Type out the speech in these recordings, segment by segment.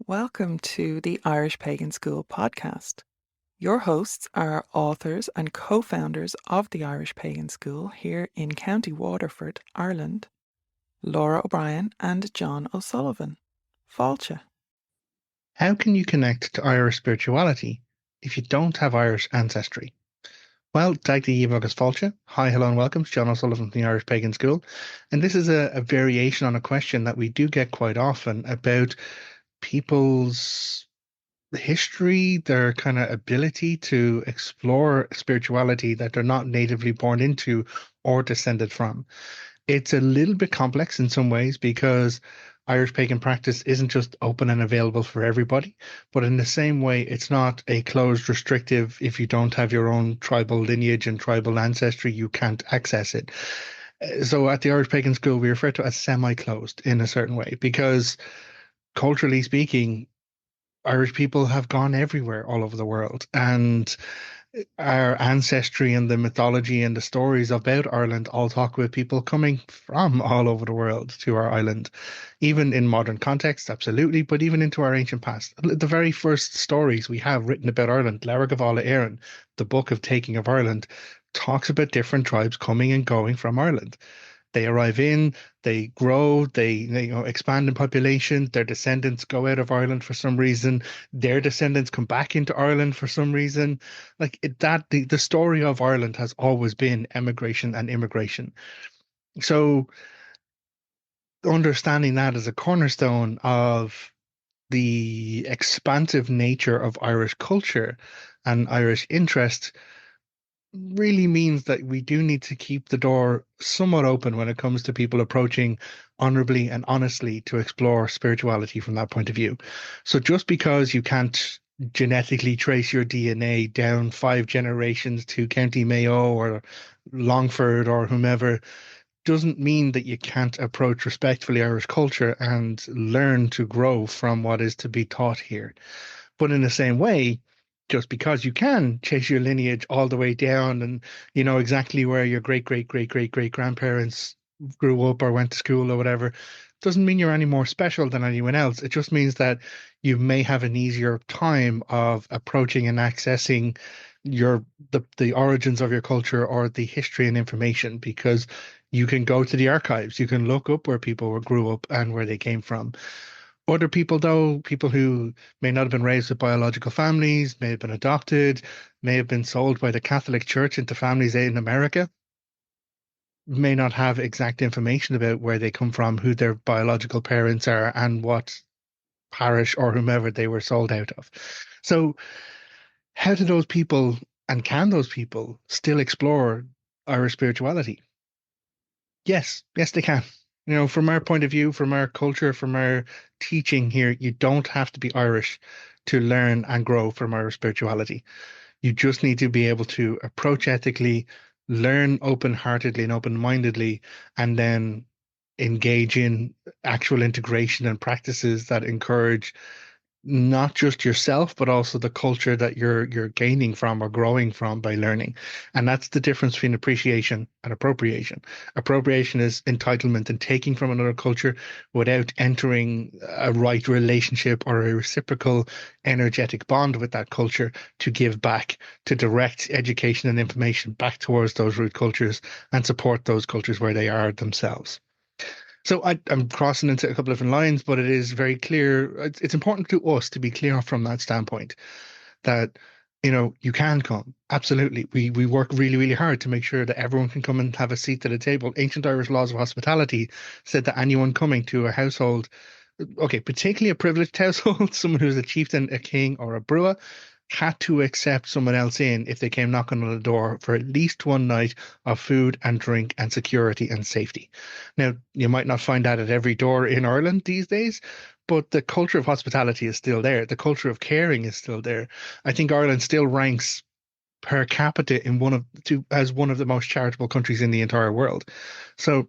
Welcome to the Irish Pagan School podcast. Your hosts are authors and co-founders of the Irish Pagan School here in County Waterford, Ireland, Laura O'Brien and Jon O'Sullivan. Fáilte. How can you connect to Irish spirituality if you don't have Irish ancestry? Well, Dagdi Agus Fáilte. Hi, hello, and welcome. It's Jon O'Sullivan from the Irish Pagan School. And this is a variation on a question that we do get quite often about people's history, their kind of ability to explore spirituality that they're not natively born into or descended from. It's a little bit complex in some ways because Irish pagan practice isn't just open and available for everybody, but in the same way, it's not a closed, restrictive, if you don't have your own tribal lineage and tribal ancestry, you can't access it. So at the Irish Pagan School, we refer to it as semi-closed in a certain way because culturally speaking, Irish people have gone everywhere all over the world. And our ancestry and the mythology and the stories about Ireland all talk about people coming from all over the world to our island, even in modern context, absolutely, but even into our ancient past. The very first stories we have written about Ireland, Leabhar Gavála Éireann, the book of taking of Ireland, talks about different tribes coming and going from Ireland. They arrive in, they grow, they expand in population. Their descendants go out of Ireland for some reason. Their descendants come back into Ireland for some reason. The story of Ireland has always been emigration and immigration. So understanding that as a cornerstone of the expansive nature of Irish culture and Irish interest really means that we do need to keep the door somewhat open when it comes to people approaching honorably and honestly to explore spirituality from that point of view. So just because you can't genetically trace your DNA down 5 generations to County Mayo or Longford or whomever doesn't mean that you can't approach respectfully Irish culture and learn to grow from what is to be taught here. But in the same way, just because you can chase your lineage all the way down and you know exactly where your great grandparents grew up or went to school or whatever, doesn't mean you're any more special than anyone else. It just means that you may have an easier time of approaching and accessing the origins of your culture or the history and information because you can go to the archives, you can look up where people grew up and where they came from. Other people, though, people who may not have been raised with biological families, may have been adopted, may have been sold by the Catholic Church into families in America, may not have exact information about where they come from, who their biological parents are, and what parish or whomever they were sold out of. So how do those people, and can those people, still explore Irish spirituality? Yes, they can. From our point of view, from our culture, from our teaching here, you don't have to be Irish to learn and grow from Irish spirituality. You just need to be able to approach ethically, learn open-heartedly and open-mindedly, and then engage in actual integration and practices that encourage not just yourself, but also the culture that you're gaining from or growing from by learning. And that's the difference between appreciation and appropriation. Appropriation is entitlement and taking from another culture without entering a right relationship or a reciprocal energetic bond with that culture to give back, to direct education and information back towards those root cultures and support those cultures where they are themselves. So I'm crossing into a couple of different lines, but it is very clear. It's important to us to be clear from that standpoint that, you can come. Absolutely. We work really, really hard to make sure that everyone can come and have a seat at the table. Ancient Irish laws of hospitality said that anyone coming to a household, okay, particularly a privileged household, someone who's a chieftain, a king, or a brewer, had to accept someone else in if they came knocking on the door for at least one night of food and drink and security and safety. Now, you might not find that at every door in Ireland these days, but the culture of hospitality is still there. The culture of caring is still there. I think Ireland still ranks per capita as one of the most charitable countries in the entire world. So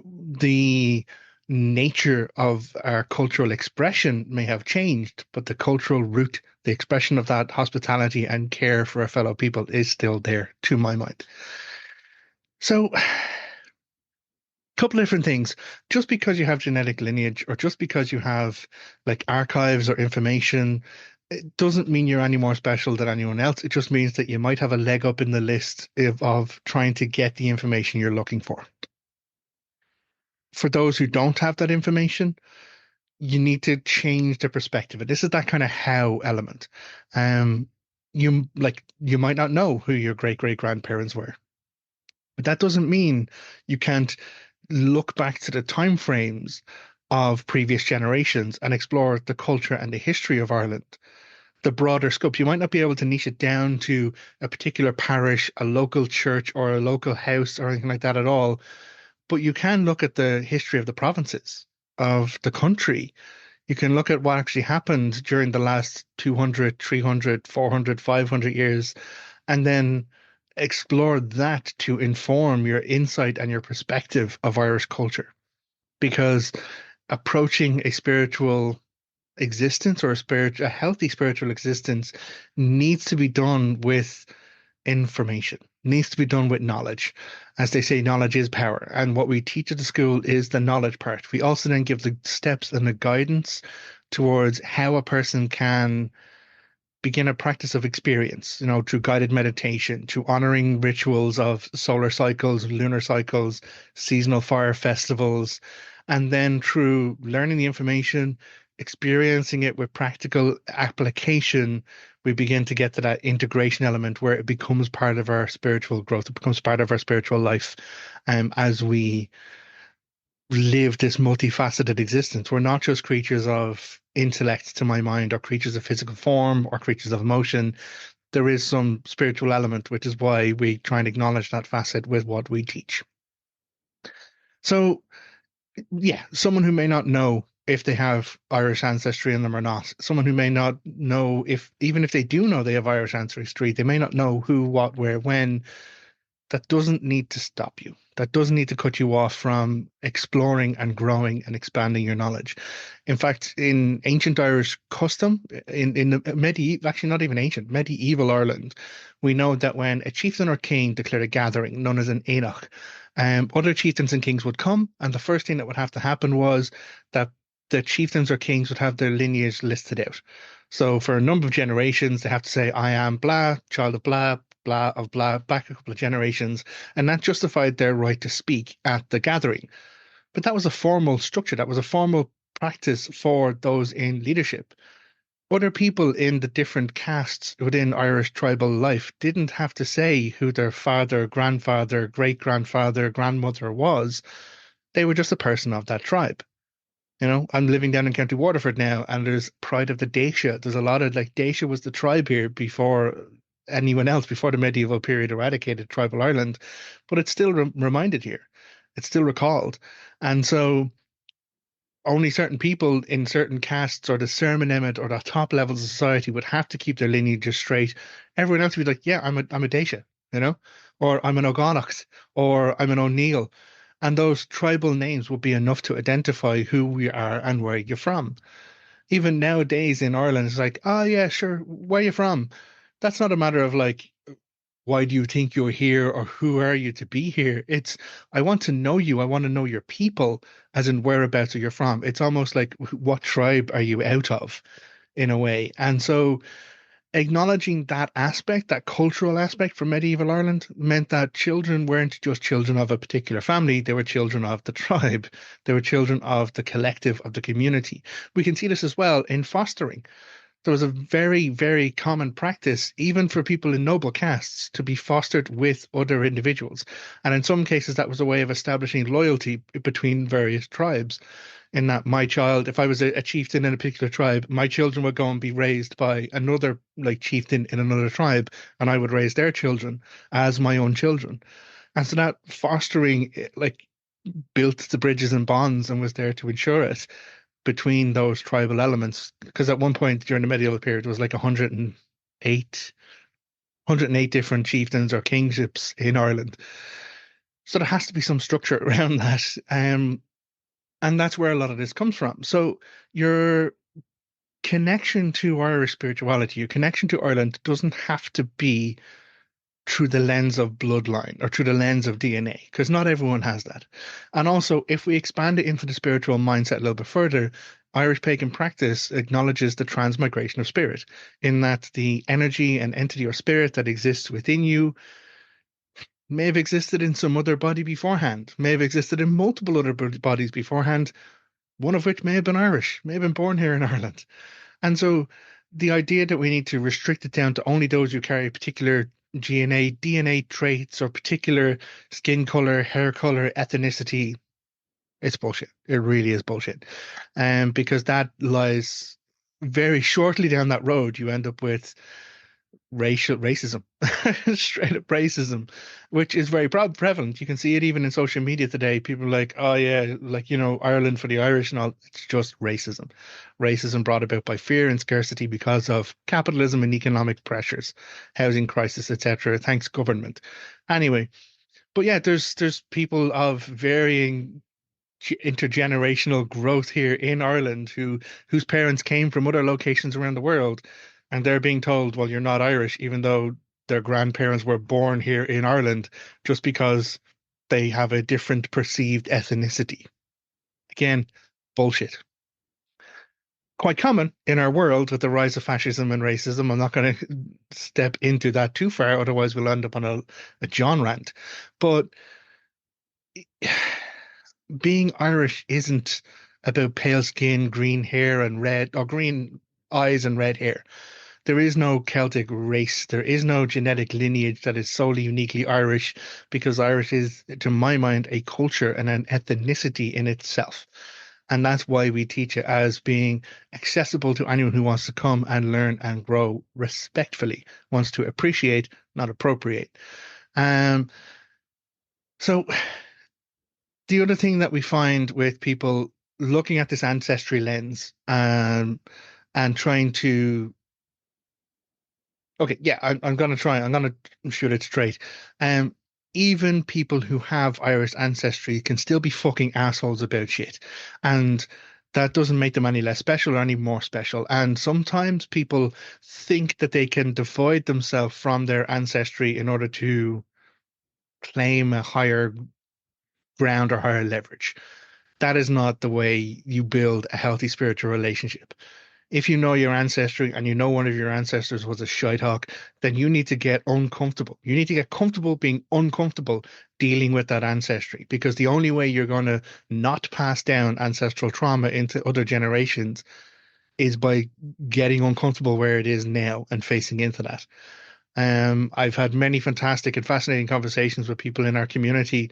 the nature of our cultural expression may have changed, but the cultural root, the expression of that hospitality and care for our fellow people is still there, to my mind. So couple of different things. Just because you have genetic lineage or just because you have like archives or information, it doesn't mean you're any more special than anyone else. It just means that you might have a leg up in the list of trying to get the information you're looking for. For those who don't have that information, you need to change the perspective. And this is that kind of how element. Um, you might not know who your great great grandparents were, but that doesn't mean you can't look back to the time frames of previous generations and explore the culture and the history of Ireland, the broader scope. You might not be able to niche it down to a particular parish, a local church, or a local house or anything like that at all, but you can look at the history of the provinces, of the country. You can look at what actually happened during the last 200, 300, 400, 500 years, and then explore that to inform your insight and your perspective of Irish culture. Because approaching a spiritual existence or a healthy spiritual existence needs to be done with information, needs to be done with knowledge. As they say, knowledge is power. And what we teach at the school is the knowledge part. We also then give the steps and the guidance towards how a person can begin a practice of experience, through guided meditation, through honoring rituals of solar cycles, lunar cycles, seasonal fire festivals, and then through learning the information, experiencing it with practical application, we begin to get to that integration element where it becomes part of our spiritual growth, it becomes part of our spiritual life, as we live this multifaceted existence. We're not just creatures of intellect, to my mind, or creatures of physical form or creatures of emotion. There is some spiritual element, which is why we try and acknowledge that facet with what we teach. So, yeah, someone who may not know if they have Irish ancestry in them or not, someone who may not know if, even if they do know they have Irish ancestry, they may not know who, what, where, when. That doesn't need to stop you. That doesn't need to cut you off from exploring and growing and expanding your knowledge. In fact, in ancient Irish custom, in the medieval, actually not even ancient, medieval Ireland, we know that when a chieftain or king declared a gathering known as an Éineach, other chieftains and kings would come, and the first thing that would have to happen was that the chieftains or kings would have their lineage listed out. So for a number of generations, they have to say, I am blah, child of blah, blah of blah, back a couple of generations, and that justified their right to speak at the gathering. But that was a formal structure, that was a formal practice for those in leadership. Other people in the different castes within Irish tribal life didn't have to say who their father, grandfather, great grandfather, grandmother was. They were just a person of that tribe. I'm living down in County Waterford now, and there's pride of the Dacia. There's a lot of like Dacia was the tribe here before anyone else, before the medieval period eradicated tribal Ireland, but it's still reminded here. It's still recalled. And so only certain people in certain castes or the Sermon Emmet or the top levels of society would have to keep their lineages straight. Everyone else would be like, yeah, I'm a Dacia, or I'm an O'Gonnocht, or I'm an O'Neill. And those tribal names would be enough to identify who we are and where you're from. Even nowadays in Ireland, it's like, oh yeah, sure, where are you from? That's not a matter of like, why do you think you're here or who are you to be here? It's, I want to know you. I want to know your people, as in whereabouts are you from. It's almost like, what tribe are you out of, in a way. And so acknowledging that aspect, that cultural aspect from medieval Ireland, meant that children weren't just children of a particular family, they were children of the tribe. They were children of the collective, of the community. We can see this as well in fostering. There was a very, very common practice, even for people in noble castes, to be fostered with other individuals. And in some cases, that was a way of establishing loyalty between various tribes. In that my child, if I was a chieftain in a particular tribe, my children would go and be raised by another like chieftain in another tribe, and I would raise their children as my own children. And so that fostering like built the bridges and bonds and was there to ensure it between those tribal elements. Because at one point during the medieval period, there was like 108 different chieftains or kingships in Ireland. So there has to be some structure around that. And that's where a lot of this comes from. So your connection to Irish spirituality, your connection to Ireland doesn't have to be through the lens of bloodline or through the lens of DNA, because not everyone has that. And also, if we expand it into the spiritual mindset a little bit further, Irish pagan practice acknowledges the transmigration of spirit, in that the energy and entity or spirit that exists within you may have existed in some other body beforehand, may have existed in multiple other bodies beforehand, one of which may have been Irish, may have been born here in Ireland. And so the idea that we need to restrict it down to only those who carry particular DNA traits or particular skin color, hair color, ethnicity, it's bullshit. It really is bullshit. Because that lies very shortly down that road, you end up with racial racism, straight up racism, which is very prevalent. You can see it even in social media today. People are like, oh yeah, like, Ireland for the Irish and all. It's just racism. Racism brought about by fear and scarcity because of capitalism and economic pressures, housing crisis, etc. Thanks government. Anyway, but yeah, there's people of varying intergenerational growth here in Ireland whose parents came from other locations around the world, and they're being told, well, you're not Irish, even though their grandparents were born here in Ireland, just because they have a different perceived ethnicity. Again, bullshit. Quite common in our world with the rise of fascism and racism. I'm not going to step into that too far, otherwise we'll end up on a John rant. But being Irish isn't about pale skin, green hair, and red, or green eyes and red hair. There is no Celtic race. There is no genetic lineage that is solely uniquely Irish, because Irish is, to my mind, a culture and an ethnicity in itself. And that's why we teach it as being accessible to anyone who wants to come and learn and grow respectfully, wants to appreciate, not appropriate. Um, so the other thing that we find with people looking at this ancestry lens, and trying to, okay, yeah, I'm gonna try. I'm gonna shoot it straight. Um, Even people who have Irish ancestry can still be fucking assholes about shit, and that doesn't make them any less special or any more special. And sometimes people think that they can divide themselves from their ancestry in order to claim a higher ground or higher leverage. That is not the way you build a healthy spiritual relationship. If you know your ancestry and you know one of your ancestors was a shitehawk, then you need to get uncomfortable. You need to get comfortable being uncomfortable dealing with that ancestry, because the only way you're going to not pass down ancestral trauma into other generations is by getting uncomfortable where it is now and facing into that. I've had many fantastic and fascinating conversations with people in our community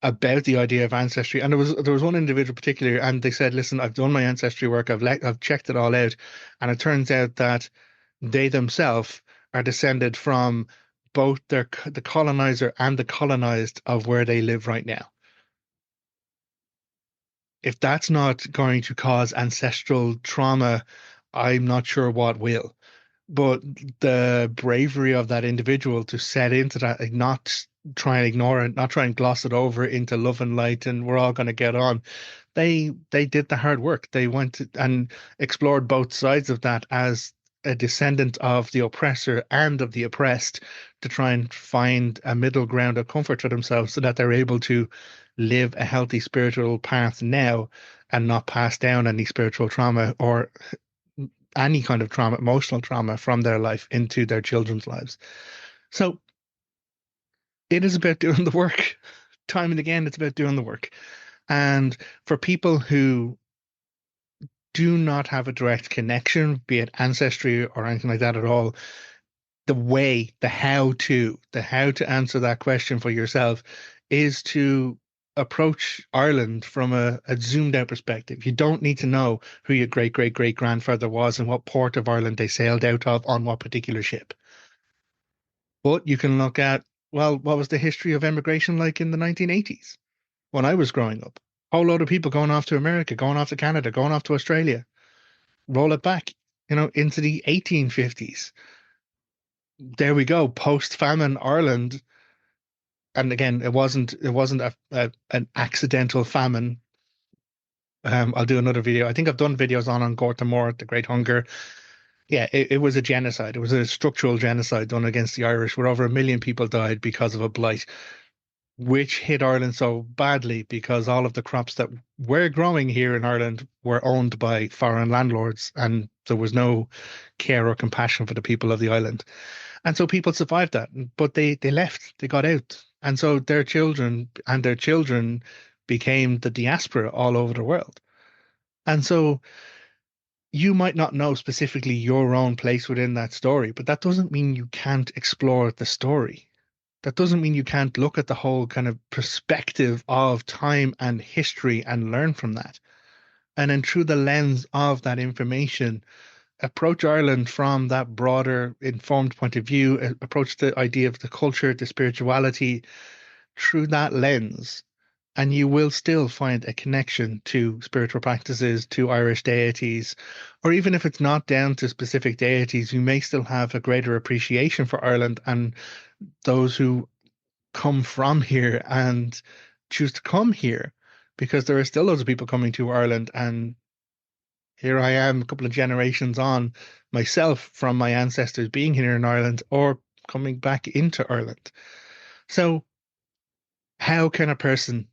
about the idea of ancestry, and there was one individual particularly, and they said, "Listen, I've done my ancestry work. I've checked it all out, and it turns out that they themselves are descended from both the colonizer and the colonized of where they live right now. If that's not going to cause ancestral trauma, I'm not sure what will." But the bravery of that individual to set into that, like, not try and ignore it, not try and gloss it over into love and light, and we're all going to get on. They did the hard work. They went and explored both sides of that as a descendant of the oppressor and of the oppressed, to try and find a middle ground of comfort for themselves, so that they're able to live a healthy spiritual path now and not pass down any spiritual trauma or any kind of trauma, emotional trauma from their life into their children's lives. So it is about doing the work. Time and again, it's about doing the work. And for people who do not have a direct connection, be it ancestry or anything like that at all, the how to answer that question for yourself is to approach Ireland from a zoomed out perspective. You don't need to know who your great great great grandfather was and what port of Ireland they sailed out of on what particular ship. But you can look at, well, what was the history of emigration like in the 1980s when I was growing up? A whole load of people going off to America, going off to Canada, going off to Australia. Roll it back, into the 1850s. There we go, post-famine Ireland. And again, it wasn't an accidental famine. I'll do another video. I think I've done videos on Gorta Mór, the Great Hunger. Yeah, it was a genocide. It was a structural genocide done against the Irish, where over 1 million people died because of a blight, which hit Ireland so badly because all of the crops that were growing here in Ireland were owned by foreign landlords, and there was no care or compassion for the people of the island. And so people survived that, but they left, they got out. And so their children became the diaspora all over the world. And so you might not know specifically your own place within that story, but that doesn't mean you can't explore the story. That doesn't mean you can't look at the whole kind of perspective of time and history and learn from that. And then through the lens of that information, approach Ireland from that broader, informed point of view, approach the idea of the culture, the spirituality through that lens, and you will still find a connection to spiritual practices, to Irish deities, or even if it's not down to specific deities, you may still have a greater appreciation for Ireland and those who come from here and choose to come here, because there are still loads of people coming to Ireland. And here I am, a couple of generations on myself from my ancestors being here in Ireland or coming back into Ireland. So, how can a person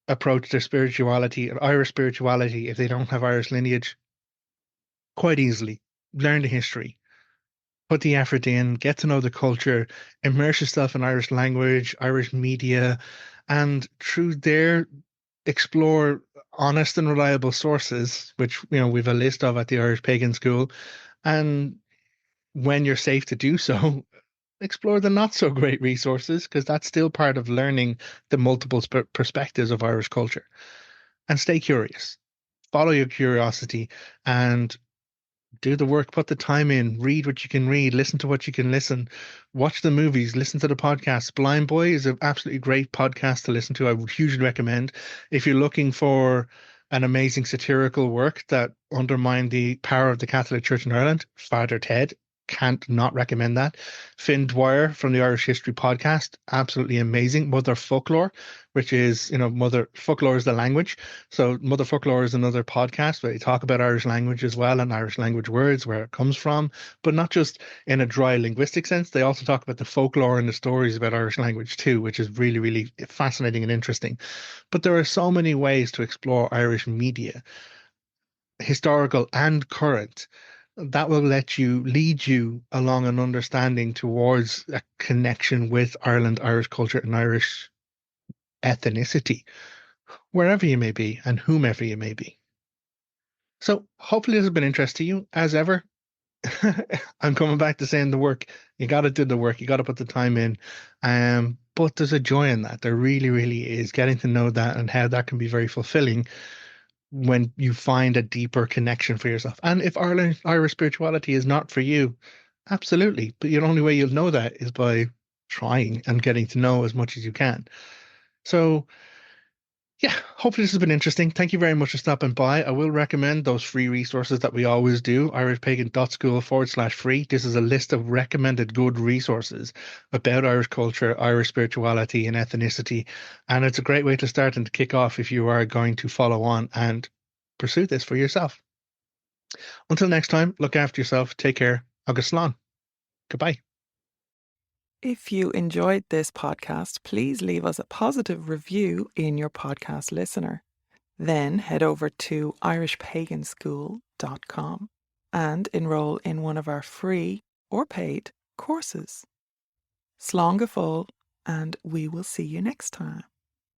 approach their spirituality, Irish spirituality, if they don't have Irish lineage? Quite easily. Learn the history, put the effort in, get to know the culture, immerse yourself in Irish language, Irish media, and through there explore honest and reliable sources, which we've a list of at the Irish Pagan School. And when you're safe to do so, explore the not so great resources, because that's still part of learning the multiple perspectives of Irish culture. And stay curious, follow your curiosity, and do the work, put the time in, read what you can read, listen to what you can listen, watch the movies, listen to the podcasts. Blind Boy is an absolutely great podcast to listen to. I would hugely recommend. If you're looking for an amazing satirical work that undermined the power of the Catholic Church in Ireland, Father Ted, can't not recommend that. Finn Dwyer from the Irish History podcast, absolutely amazing. Mother Folklore, which is, Mother Folklore is the language. So Mother Folklore is another podcast where they talk about Irish language as well and Irish language words, where it comes from, but not just in a dry linguistic sense. They also talk about the folklore and the stories about Irish language too, which is really, really fascinating and interesting. But there are so many ways to explore Irish media, historical and current, that will lead you along an understanding towards a connection with Ireland, Irish culture, and Irish ethnicity, wherever you may be and whomever you may be. So hopefully this has been interest to you. As ever, I'm coming back to saying the work. You got to do the work. You got to put the time in. But there's a joy in that. There really, really is, getting to know that and how that can be very fulfilling when you find a deeper connection for yourself. And if Irish spirituality is not for you, absolutely. But the only way you'll know that is by trying and getting to know as much as you can. So, yeah, hopefully this has been interesting. Thank you very much for stopping by. I will recommend those free resources that we always do, irishpagan.school/free. This is a list of recommended good resources about Irish culture, Irish spirituality, and ethnicity. And it's a great way to start and to kick off if you are going to follow on and pursue this for yourself. Until next time, look after yourself. Take care. Agus slán. Goodbye. If you enjoyed this podcast, please leave us a positive review in your podcast listener. Then head over to irishpaganschool.com and enroll in one of our free or paid courses. Slán go fóill, and we will see you next time.